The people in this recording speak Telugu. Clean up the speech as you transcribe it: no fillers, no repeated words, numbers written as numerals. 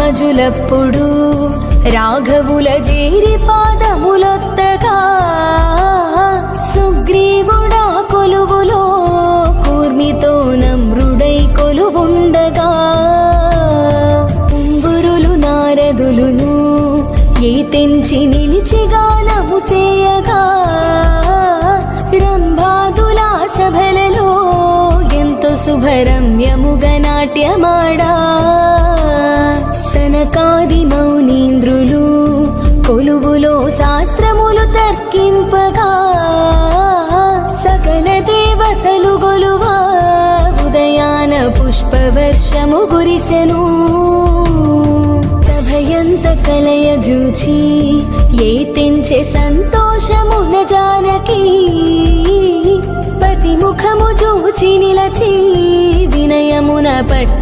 రాజులప్పుడు రాఘవుల జేరి పాదములొత్తగా సుగ్రీవుడా కొలువులో కూర్మితో నమ్రుడై కొలువుండగా ఉంగురులు నారదులును ఏ తెంచి నిలిచిగానము సేయగా రంభాదులా సభలలో ఎంతో శుభరమ్యముగ నాట్యమాడా సనకాది మౌనీంద్రులు కొలువులో శాస్త్రములు తర్కింపగా సకల దేవతలు గొలువా ఉదయాన పుష్పవర్షము కురిసెను ప్రభయంత కలయజూచి ఏ తెంచె సంతోషమున జానకి పతి ముఖము చూచి నిలచి వినయమున పట్టు